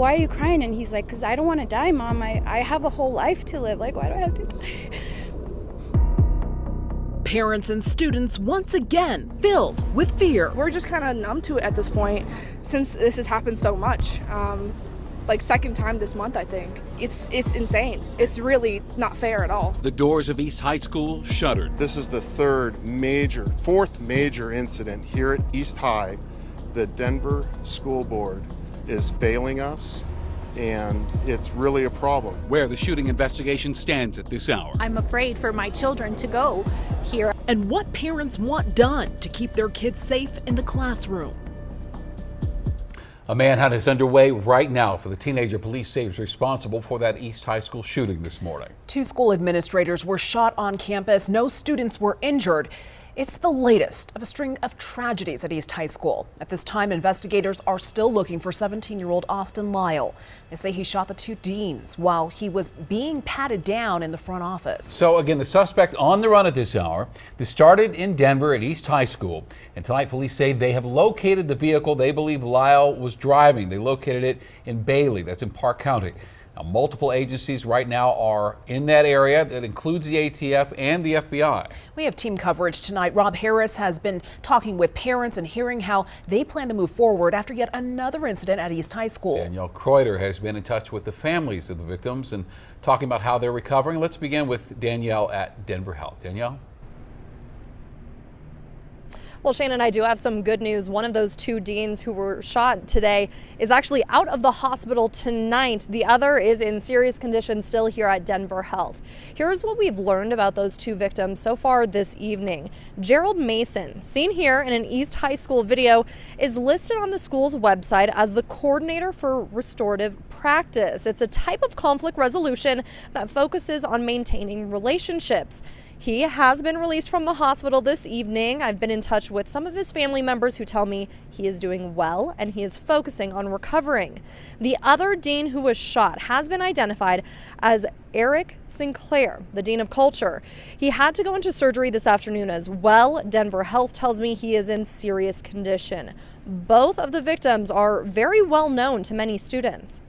why are you crying? And he's like, because I don't want to die, Mom. I have a whole life to live. Like, why do I have to die? Parents and students once again filled with fear. We're just kind of numb to it at this point since this has happened so much. Like second time this month, I think. It's insane. It's really not fair at all. The doors of East High School shuttered. This is the fourth major incident here at East High. The Denver School Board is failing us, and it's really a problem. Where the shooting investigation stands at this hour. I'm afraid for my children to go here. And what parents want done to keep their kids safe in the classroom. A manhunt is underway right now for the teenager police say is responsible for that East High School shooting this morning. 2 school administrators were shot on campus. No students were injured. It's the latest of a string of tragedies at East High School. At this time, investigators are still looking for 17-year-old Austin Lyle. They say he shot the 2 deans while he was being patted down in the front office. So again, the suspect on the run at this hour. This started in Denver at East High School. And tonight, police say they have located the vehicle they believe Lyle was driving. They located it in Bailey, that's in Park County. Now, multiple agencies right now are in that area. That includes the ATF and the FBI. We have team coverage tonight. Rob Harris has been talking with parents and hearing how they plan to move forward after yet another incident at East High School. Danielle Kreuter has been in touch with the families of the victims and talking about how they're recovering. Let's begin with Danielle at Denver Health. Danielle? Well, Shannon, I do have some good news. One of those 2 deans who were shot today is actually out of the hospital tonight. The other is in serious condition still here at Denver Health. Here's what we've learned about those 2 victims so far this evening. Gerald Mason, seen here in an East High School video, is listed on the school's website as the coordinator for restorative practice. It's a type of conflict resolution that focuses on maintaining relationships. He has been released from the hospital this evening. I've been in touch with some of his family members who tell me he is doing well and he is focusing on recovering. The other dean who was shot has been identified as Eric Sinclair, the dean of culture. He had to go into surgery this afternoon as well. Denver Health tells me he is in serious condition. Both of the victims are very well known to many students.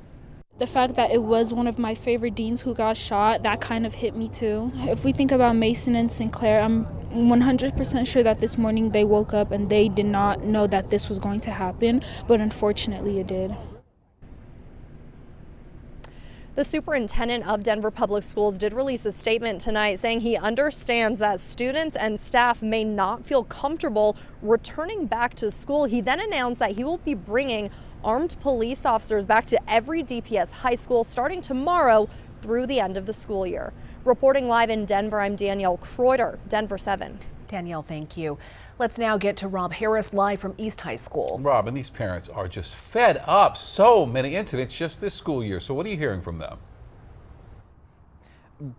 The fact that it was one of my favorite deans who got shot, that kind of hit me too. If we think about Mason and Sinclair, I'm 100% sure that this morning they woke up and they did not know that this was going to happen, but unfortunately it did. The superintendent of Denver Public Schools did release a statement tonight saying he understands that students and staff may not feel comfortable returning back to school. He then announced that he will be bringing armed police officers back to every DPS high school starting tomorrow through the end of the school year. Reporting live in Denver, I'm Danielle Kreuter, Denver 7. Danielle, thank you. Let's now get to Rob Harris live from East High School. Rob, and these parents are just fed up. So many incidents just this school year. So what are you hearing from them?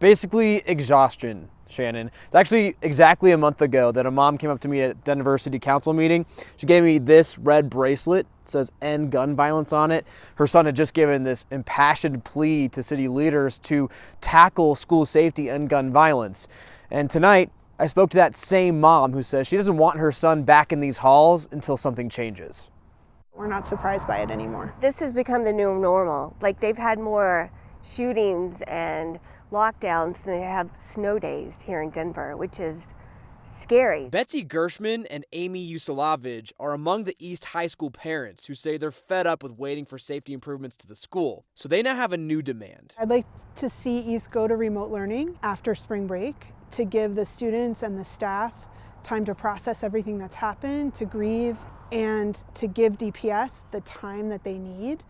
Basically exhaustion, Shannon. It's actually exactly a month ago that a mom came up to me at Denver City Council meeting. She gave me this red bracelet. It says end gun violence on it. Her son had just given this impassioned plea to city leaders to tackle school safety and gun violence. And tonight, I spoke to that same mom who says she doesn't want her son back in these halls until something changes. We're not surprised by it anymore. This has become the new normal. Like, they've had more shootings and lockdowns than they have snow days here in Denver, which is scary. Betsy Gershman and Amy Usilovich are among the East High School parents who say they're fed up with waiting for safety improvements to the school. So they now have a new demand. I'd like to see East go to remote learning after spring break to give the students and the staff time to process everything that's happened, to grieve, and to give DPS the time that they need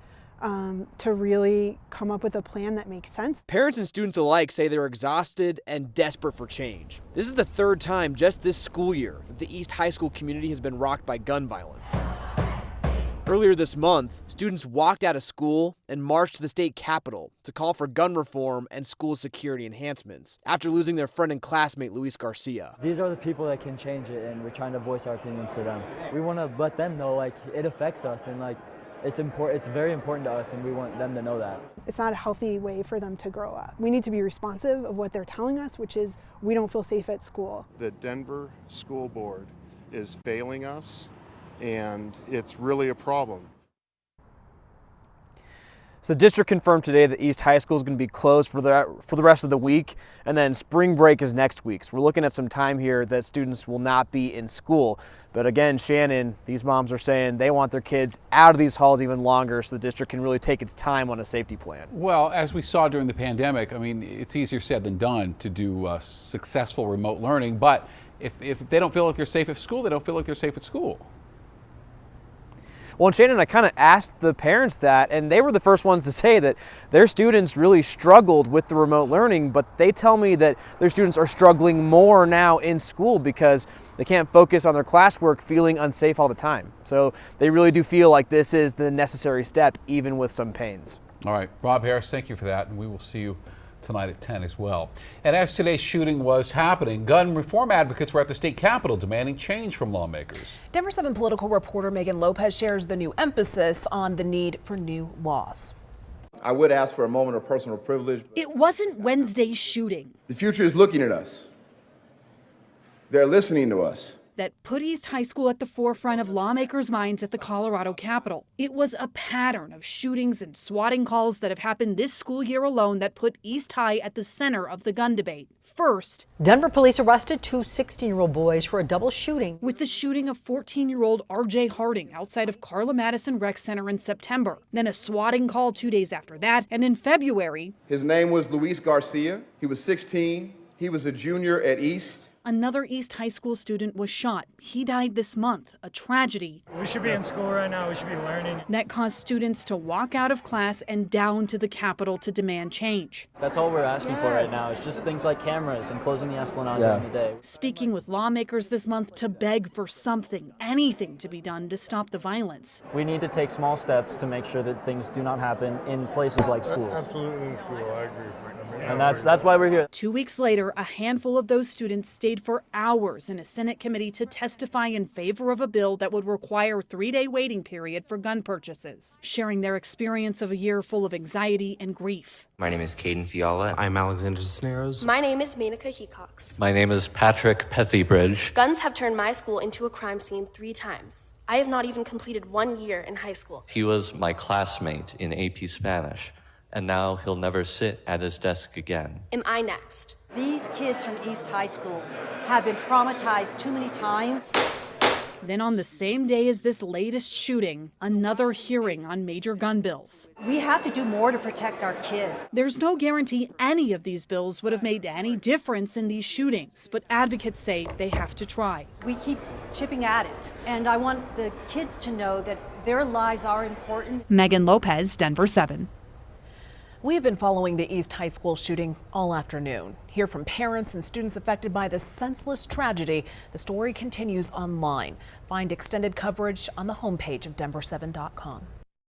to really come up with a plan that makes sense. Parents and students alike say they're exhausted and desperate for change. This is the 3rd time just this school year that the East High School community has been rocked by gun violence. Earlier this month, students walked out of school and marched to the state capitol to call for gun reform and school security enhancements after losing their friend and classmate Luis Garcia. These are the people that can change it, and we're trying to voice our opinions to them. We want to let them know, like, it affects us, and like it's very important to us, and we want them to know that. It's not a healthy way for them to grow up. We need to be responsive of what they're telling us, which is we don't feel safe at school. The Denver School Board is failing us, and it's really a problem. So the district confirmed today that East High School is going to be closed for the rest of the week, and then spring break is next week. So we're looking at some time here that students will not be in school. But again, Shannon, these moms are saying they want their kids out of these halls even longer so the district can really take its time on a safety plan. Well, as we saw during the pandemic, I mean, it's easier said than done to do successful remote learning, but if they don't feel like they're safe at school, they don't feel like they're safe at school. Well, and Shannon, I kind of asked the parents that, and they were the first ones to say that their students really struggled with the remote learning, but they tell me that their students are struggling more now in school because they can't focus on their classwork, feeling unsafe all the time. So they really do feel like this is the necessary step, even with some pains. All right, Rob Harris, thank you for that, and we will see you tonight at 10 as well. And as today's shooting was happening, gun reform advocates were at the state capitol demanding change from lawmakers. Denver 7 political reporter Megan Lopez shares the new emphasis on the need for new laws. I would ask for a moment of personal privilege. It wasn't Wednesday's shooting. The future is looking at us. They're listening to us. That put East High School at the forefront of lawmakers' minds at the Colorado Capitol. It was a pattern of shootings and swatting calls that have happened this school year alone that put East High at the center of the gun debate. First, Denver police arrested two 16-year-old boys for a double shooting. With the shooting of 14-year-old RJ Harding outside of Carla Madison Rec Center in September. Then a swatting call 2 days after that. And in February, His name was Luis Garcia. He was 16. He was a junior at East. another East High School student was shot. He died this month, a tragedy. We should be in school right now. We should be learning. That caused students to walk out of class and down to the Capitol to demand change. That's all we're asking for right now. It's just things like cameras and closing the Esplanade during the day. Speaking with lawmakers this month to beg for something, anything to be done to stop the violence. We need to take small steps to make sure that things do not happen in places like schools. Absolutely in school, I agree. And that's why we're here. 2 weeks later, a handful of those students stayed for hours in a Senate committee to testify in favor of a bill that would require a 3-day waiting period for gun purchases, sharing their experience of a year full of anxiety and grief. My name is Caden Fiala. I'm Alexander Cisneros. My name is Menaka Hecox. My name is Patrick Pethybridge. Guns have turned my school into a crime scene 3 times. I have not even completed 1 year in high school. He was my classmate in AP Spanish, and now he'll never sit at his desk again. Am I next? These kids from East High School have been traumatized too many times. Then on the same day as this latest shooting, another hearing on major gun bills. We have to do more to protect our kids. There's no guarantee any of these bills would have made any difference in these shootings, but advocates say they have to try. We keep chipping at it, and I want the kids to know that their lives are important. Megan Lopez, Denver 7. We have been following the East High School shooting all afternoon. Hear from parents and students affected by this senseless tragedy. The story continues online. Find extended coverage on the homepage of Denver7.com.